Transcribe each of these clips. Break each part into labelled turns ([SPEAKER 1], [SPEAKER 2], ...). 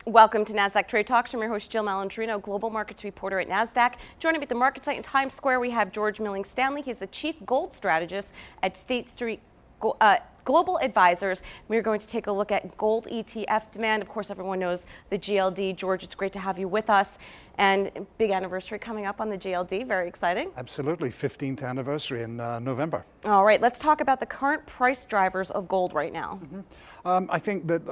[SPEAKER 1] Welcome to Nasdaq Trade Talks. I'm your host, Jill Malandrino, global markets reporter at Nasdaq. Joining me at the market site in Times Square, we have George Milling-Stanley. He's the Chief Gold Strategist at State Street Global Advisors. We're going to take a look at gold ETF demand. Of course, everyone knows the GLD. George, it's great to have you with us. And big anniversary coming up on the GLD. Very exciting.
[SPEAKER 2] Absolutely. 15th anniversary in November.
[SPEAKER 1] All right. Let's talk about the current price drivers of gold right now.
[SPEAKER 2] I think that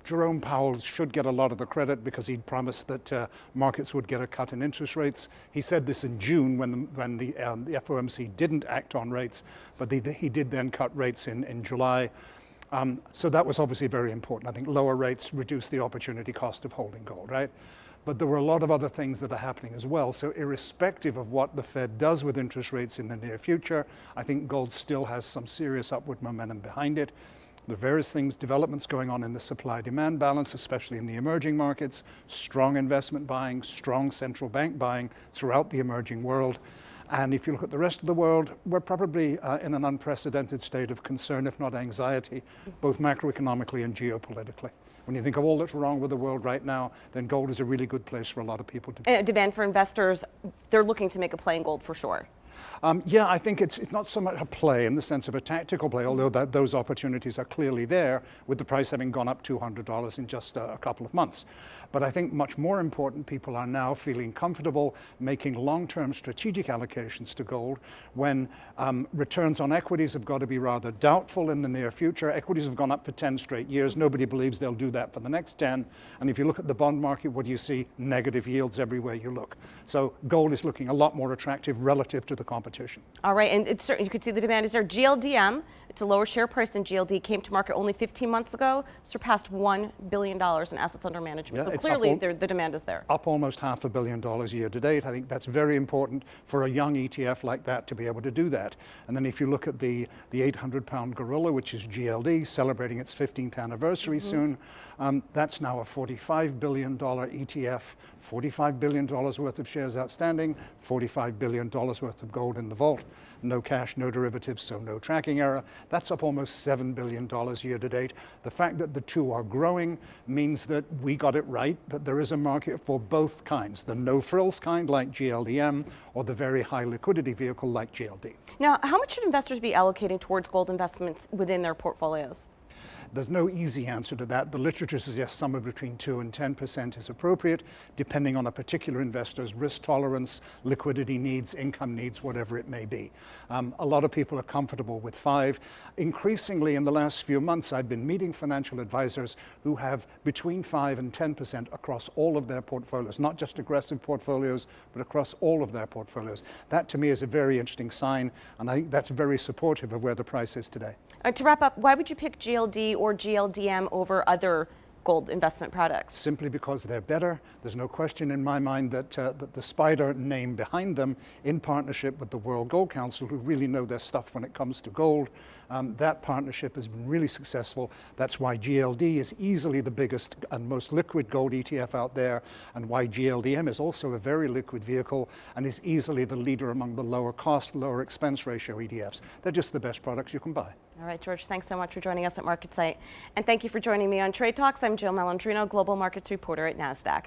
[SPEAKER 2] Jerome Powell should get a lot of the credit because he'd promised that markets would get a cut in interest rates. He said this in June when the FOMC didn't act on rates, but he did then cut rates in July. So that was obviously very important. I think lower rates reduce the opportunity cost of holding gold, right? But there were a lot of other things that are happening as well. So irrespective of what the Fed does with interest rates in the near future, I think gold still has some serious upward momentum behind it. There are various developments going on in the supply-demand balance, especially in the emerging markets, strong investment buying, strong central bank buying throughout the emerging world. And if you look at the rest of the world, we're probably in an unprecedented state of concern, if not anxiety, both macroeconomically and geopolitically. When you think of all that's wrong with the world right now, then gold is a really good place for a lot of people to be.
[SPEAKER 1] And demand for investors, they're looking to make a play in gold for sure.
[SPEAKER 2] Yeah, I think it's not so much a play in the sense of a tactical play, although those opportunities are clearly there with the price having gone up $200 in just a couple of months. But I think much more important, people are now feeling comfortable making long-term strategic allocations to gold when returns on equities have got to be rather doubtful in the near future. Equities have gone up for 10 straight years. Nobody believes they'll do that for the next 10. And if you look at the bond market, what do you see? Negative yields everywhere you look. So gold is looking a lot more attractive relative to the competition.
[SPEAKER 1] All right, and it's certain you can see the demand is there. GLDM, it's a lower share price than GLD, came to market only 15 months ago, surpassed $1 billion in assets under management.
[SPEAKER 2] Yeah,
[SPEAKER 1] so clearly the demand is there.
[SPEAKER 2] Up almost $500 million year to date. I think that's very important for a young ETF like that to be able to do that. And then if you look at the 800-pound gorilla, which is GLD, celebrating its 15th anniversary soon, that's now a $45 billion ETF, $45 billion worth of shares outstanding, $45 billion worth of gold in the vault, no cash, no derivatives, so no tracking error. That's up almost $7 billion year to date. The fact that the two are growing means that we got it right, that there is a market for both kinds, the no-frills kind like GLDM or the very high liquidity vehicle like GLD.
[SPEAKER 1] Now, how much should investors be allocating towards gold investments within their portfolios?
[SPEAKER 2] There's no easy answer to that. The literature suggests somewhere between 2 and 10% is appropriate, depending on a particular investor's risk tolerance, liquidity needs, income needs, whatever it may be. A lot of people are comfortable with 5. Increasingly, in the last few months, I've been meeting financial advisors who have between 5 and 10% across all of their portfolios, not just aggressive portfolios, but across all of their portfolios. That, to me, is a very interesting sign, and I think that's very supportive of where the price is today.
[SPEAKER 1] To wrap up, why would you pick GLD or GLDM over other gold investment products?
[SPEAKER 2] Simply because they're better. There's no question in my mind that the SPDR name behind them, in partnership with the World Gold Council, who really know their stuff when it comes to gold, that partnership has been really successful. That's why GLD is easily the biggest and most liquid gold ETF out there, and why GLDM is also a very liquid vehicle and is easily the leader among the lower cost, lower expense ratio ETFs. They're just the best products you can buy.
[SPEAKER 1] All right, George, thanks so much for joining us at MarketSite. And thank you for joining me on Trade Talks. I'm Jill Malandrino, global markets reporter at Nasdaq.